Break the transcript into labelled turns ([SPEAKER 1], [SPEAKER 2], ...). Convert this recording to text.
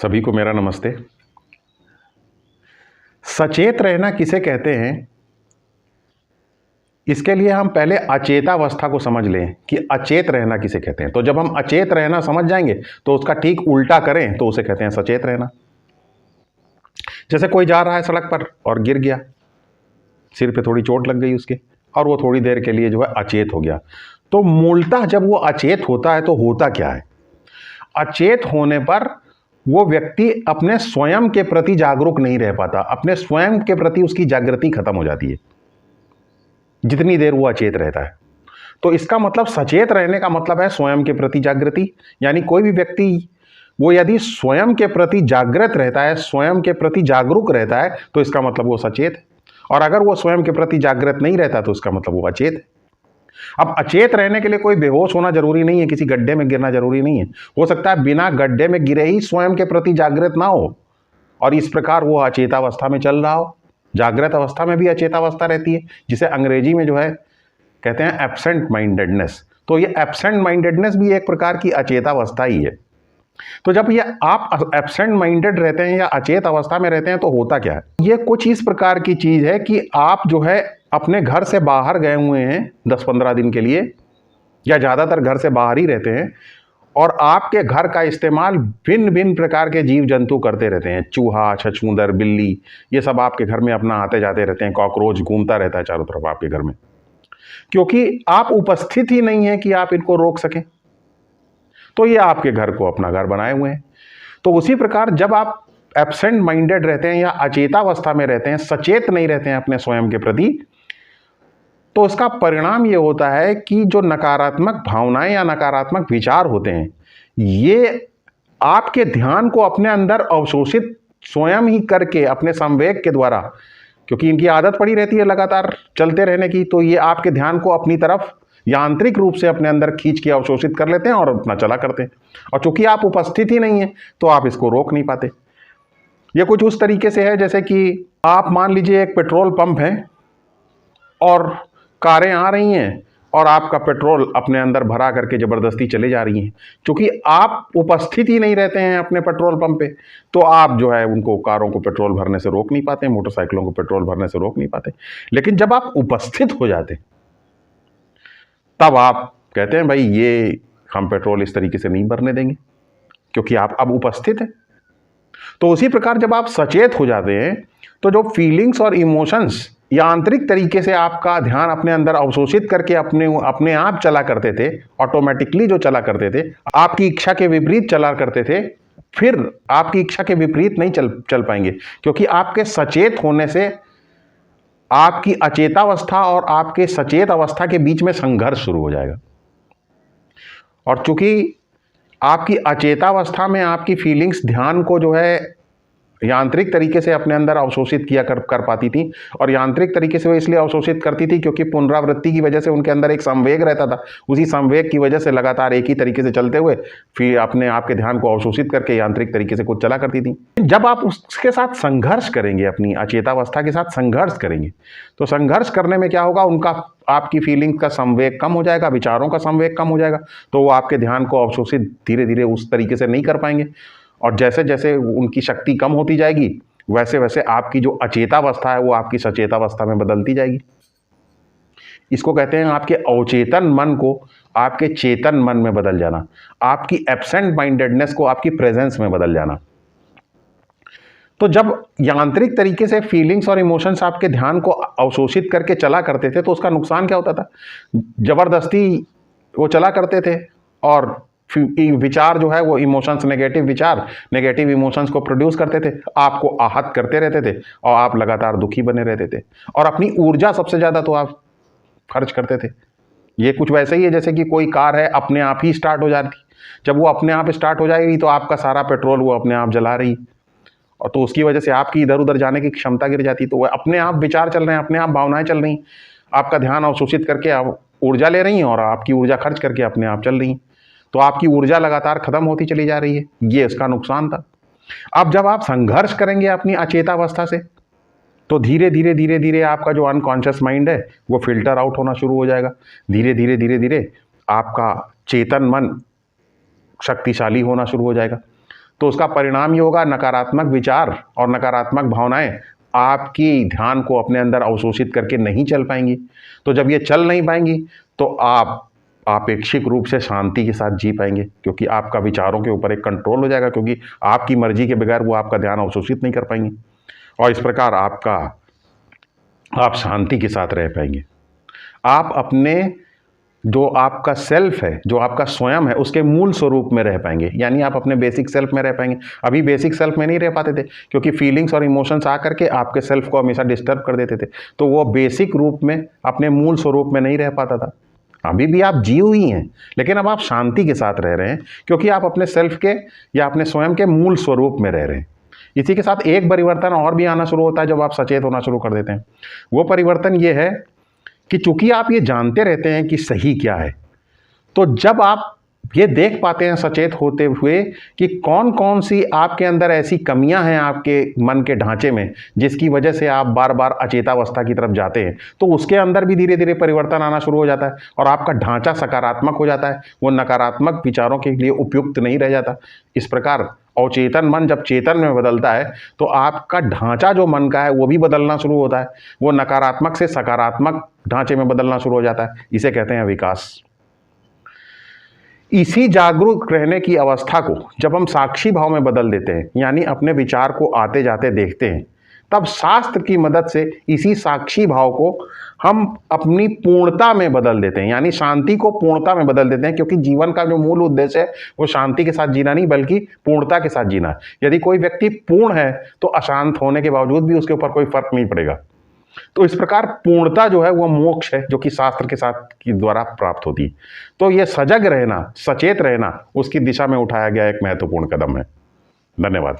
[SPEAKER 1] सभी को मेरा नमस्ते। सचेत रहना किसे कहते हैं, इसके लिए हम पहले अचेतावस्था को समझ लें कि अचेत रहना किसे कहते हैं। तो जब हम अचेत रहना समझ जाएंगे तो उसका ठीक उल्टा करें तो उसे कहते हैं सचेत रहना। जैसे कोई जा रहा है सड़क पर और गिर गया, सिर पे थोड़ी चोट लग गई उसके, और वो थोड़ी देर के लिए जो है अचेत हो गया। तो मूलतः जब वो अचेत होता है तो होता क्या है? अचेत होने पर वो व्यक्ति अपने स्वयं के प्रति जागरूक नहीं रह पाता, अपने स्वयं के प्रति उसकी जागृति खत्म हो जाती है जितनी देर वो अचेत रहता है। तो इसका मतलब सचेत रहने का मतलब है स्वयं के प्रति जागृति। यानी कोई भी व्यक्ति वो यदि स्वयं के प्रति जागृत रहता है, स्वयं के प्रति जागरूक रहता है, तो इसका मतलब वो सचेत है। और अगर वो स्वयं के प्रति जागृत नहीं रहता तो इसका मतलब वो अचेत है। अब अचेत रहने के लिए कोई बेहोश होना जरूरी नहीं है, किसी गड्ढे में गिरना जरूरी नहीं है। हो सकता है बिना गड्ढे में गिरे ही स्वयं के प्रति जागृत ना हो और इस प्रकार वो अचेतावस्था में चल रहा हो। जागृत अवस्था में भी अचेतावस्था रहती है, जिसे अंग्रेजी में जो है कहते हैं एब्सेंट माइंडेडनेस। तो ये एब्सेंट माइंडेडनेस भी एक प्रकार की अचेतावस्था ही है। तो जब ये आप एब्सेंट माइंडेड रहते हैं या अचेत अवस्था में रहते हैं तो होता क्या है? ये कुछ इस प्रकार की चीज है कि आप जो है अपने घर से बाहर गए हुए हैं 10-15 दिन के लिए, या ज़्यादातर घर से बाहर ही रहते हैं, और आपके घर का इस्तेमाल भिन्न भिन्न प्रकार के जीव जंतु करते रहते हैं। चूहा, छछूंदर, बिल्ली, ये सब आपके घर में अपना आते जाते रहते हैं। कॉकरोच घूमता रहता है चारों तरफ आपके घर में, क्योंकि आप उपस्थित ही नहीं है कि आप इनको रोक सकें। तो ये आपके घर को अपना घर बनाए हुए हैं। तो उसी प्रकार जब आप एब्सेंट माइंडेड रहते हैं या अचेतावस्था में रहते हैं, सचेत नहीं रहते हैं अपने स्वयं के प्रति, तो इसका परिणाम ये होता है कि जो नकारात्मक भावनाएं या नकारात्मक विचार होते हैं, ये आपके ध्यान को अपने अंदर अवशोषित स्वयं ही करके अपने संवेग के द्वारा, क्योंकि इनकी आदत पड़ी रहती है लगातार चलते रहने की, तो ये आपके ध्यान को अपनी तरफ यांत्रिक रूप से अपने अंदर खींच के अवशोषित कर लेते हैं और अपना चला करते हैं। और चूंकि आप उपस्थित ही नहीं है तो आप इसको रोक नहीं पाते। ये कुछ उस तरीके से है जैसे कि आप मान लीजिए एक पेट्रोल पंप है और कारें आ रही हैं और आपका पेट्रोल अपने अंदर भरा करके जबरदस्ती चले जा रही हैं। क्योंकि आप उपस्थित ही नहीं रहते हैं अपने पेट्रोल पंप पे, तो आप जो है उनको, कारों को पेट्रोल भरने से रोक नहीं पाते, मोटरसाइकिलों को पेट्रोल भरने से रोक नहीं पाते। लेकिन जब आप उपस्थित हो जाते तब आप कहते हैं भाई ये हम पेट्रोल इस तरीके से नहीं भरने देंगे, क्योंकि आप अब उपस्थित हैं। तो उसी प्रकार जब आप सचेत हो जाते हैं तो जो फीलिंग्स और इमोशंस यांत्रिक तरीके से आपका ध्यान अपने अंदर अवशोषित करके अपने आप चला करते थे, ऑटोमेटिकली जो चला करते थे, आपकी इच्छा के विपरीत चला करते थे, फिर आपकी इच्छा के विपरीत नहीं चल पाएंगे, क्योंकि आपके सचेत होने से आपकी अचेतावस्था और आपके सचेत अवस्था के बीच में संघर्ष शुरू हो जाएगा। और चूंकि आपकी अचेतावस्था में आपकी फीलिंग्स ध्यान को जो है यांत्रिक तरीके से अपने अंदर अवशोषित किया कर पाती थी, और यांत्रिक तरीके से वो इसलिए अवशोषित करती थी क्योंकि पुनरावृत्ति की वजह से उनके अंदर एक संवेग रहता था। उसी संवेग की वजह से लगातार एक ही तरीके से चलते हुए फिर अपने आपके ध्यान को अवशोषित करके यांत्रिक तरीके से कुछ चला करती थी। जब आप उसके साथ संघर्ष करेंगे, अपनी अचेतावस्था के साथ संघर्ष करेंगे, तो संघर्ष करने में क्या होगा, उनका आपकी फीलिंग का संवेग कम हो जाएगा, विचारों का संवेग कम हो जाएगा, तो वो आपके ध्यान को अवशोषित धीरे धीरे उस तरीके से नहीं कर पाएंगे। और जैसे जैसे उनकी शक्ति कम होती जाएगी वैसे वैसे आपकी जो अचेतावस्था है वो आपकी सचेतावस्था में बदलती जाएगी। इसको कहते हैं आपके अवचेतन मन को आपके चेतन मन में बदल जाना, आपकी एब्सेंट माइंडेडनेस को आपकी प्रेजेंस में बदल जाना। तो जब यांत्रिक तरीके से फीलिंग्स और इमोशंस आपके ध्यान को अवशोषित करके चला करते थे तो उसका नुकसान क्या होता था? जबरदस्ती वो चला करते थे और विचार जो है वो इमोशंस, नेगेटिव विचार, नेगेटिव इमोशंस को प्रोड्यूस करते थे, आपको आहत करते रहते थे और आप लगातार दुखी बने रहते थे। और अपनी ऊर्जा सबसे ज़्यादा तो आप खर्च करते थे। ये कुछ वैसे ही है जैसे कि कोई कार है अपने आप ही स्टार्ट हो जाती, जब वो अपने आप स्टार्ट हो जाएगी तो आपका सारा पेट्रोल वो अपने आप जला रही, और तो उसकी वजह से आपकी इधर उधर जाने की क्षमता गिर जाती। तो वह अपने आप विचार चल रहे हैं, अपने आप भावनाएं चल रही, आपका ध्यान अवशोषित करके आप ऊर्जा ले रही हैं और आपकी ऊर्जा खर्च करके अपने आप चल रही, तो आपकी ऊर्जा लगातार खत्म होती चली जा रही है। ये इसका नुकसान था। अब जब आप संघर्ष करेंगे अपनी अचेतावस्था से तो धीरे धीरे धीरे धीरे आपका जो अनकॉन्शियस माइंड है वो फिल्टर आउट होना शुरू हो जाएगा। धीरे धीरे धीरे धीरे आपका चेतन मन शक्तिशाली होना शुरू हो जाएगा। तो उसका परिणाम ये होगा नकारात्मक विचार और नकारात्मक भावनाएं आपकी ध्यान को अपने अंदर अवशोषित करके नहीं चल पाएंगी। तो जब ये चल नहीं पाएंगी तो आप आपेक्षिक रूप से शांति के साथ जी पाएंगे, क्योंकि आपका विचारों के ऊपर एक कंट्रोल हो जाएगा, क्योंकि आपकी मर्जी के बगैर वो आपका ध्यान अवशोषित नहीं कर पाएंगे और इस प्रकार आप शांति के साथ रह पाएंगे। आप अपने जो आपका सेल्फ है, जो आपका स्वयं है, उसके मूल स्वरूप में रह पाएंगे, यानी आप अपने बेसिक सेल्फ में रह पाएंगे। अभी बेसिक सेल्फ में नहीं रह पाते थे क्योंकि फीलिंग्स और इमोशंस आकर के आपके सेल्फ को हमेशा डिस्टर्ब कर देते थे, तो वो बेसिक रूप में अपने मूल स्वरूप में नहीं रह पाता था। अभी भी आप जी हुई हैं, लेकिन अब आप शांति के साथ रह रहे हैं क्योंकि आप अपने सेल्फ के या अपने स्वयं के मूल स्वरूप में रह रहे हैं। इसी के साथ एक परिवर्तन और भी आना शुरू होता है जब आप सचेत होना शुरू कर देते हैं। वो परिवर्तन ये है कि चूंकि आप ये जानते रहते हैं कि सही क्या है, तो जब आप ये देख पाते हैं सचेत होते हुए कि कौन कौन सी आपके अंदर ऐसी कमियां हैं आपके मन के ढांचे में जिसकी वजह से आप बार बार अचेतावस्था की तरफ जाते हैं, तो उसके अंदर भी धीरे धीरे परिवर्तन आना शुरू हो जाता है और आपका ढांचा सकारात्मक हो जाता है, वो नकारात्मक विचारों के लिए उपयुक्त नहीं रह जाता। इस प्रकार अवचेतन मन जब चेतन में बदलता है तो आपका ढांचा जो मन का है वो भी बदलना शुरू होता है, वो नकारात्मक से सकारात्मक ढांचे में बदलना शुरू हो जाता है। इसे कहते हैं विकास। इसी जागरूक रहने की अवस्था को जब हम साक्षी भाव में बदल देते हैं, यानी अपने विचार को आते जाते देखते हैं, तब शास्त्र की मदद से इसी साक्षी भाव को हम अपनी पूर्णता में बदल देते हैं, यानी शांति को पूर्णता में बदल देते हैं, क्योंकि जीवन का जो मूल उद्देश्य है वो शांति के साथ जीना नहीं बल्कि पूर्णता के साथ जीना है। यदि कोई व्यक्ति पूर्ण है तो अशांत होने के बावजूद भी उसके ऊपर कोई फर्क नहीं पड़ेगा। तो इस प्रकार पूर्णता जो है वो मोक्ष है, जो कि शास्त्र के साथ के द्वारा प्राप्त होती है। तो ये सजग रहना, सचेत रहना, उसकी दिशा में उठाया गया एक महत्वपूर्ण कदम है। धन्यवाद।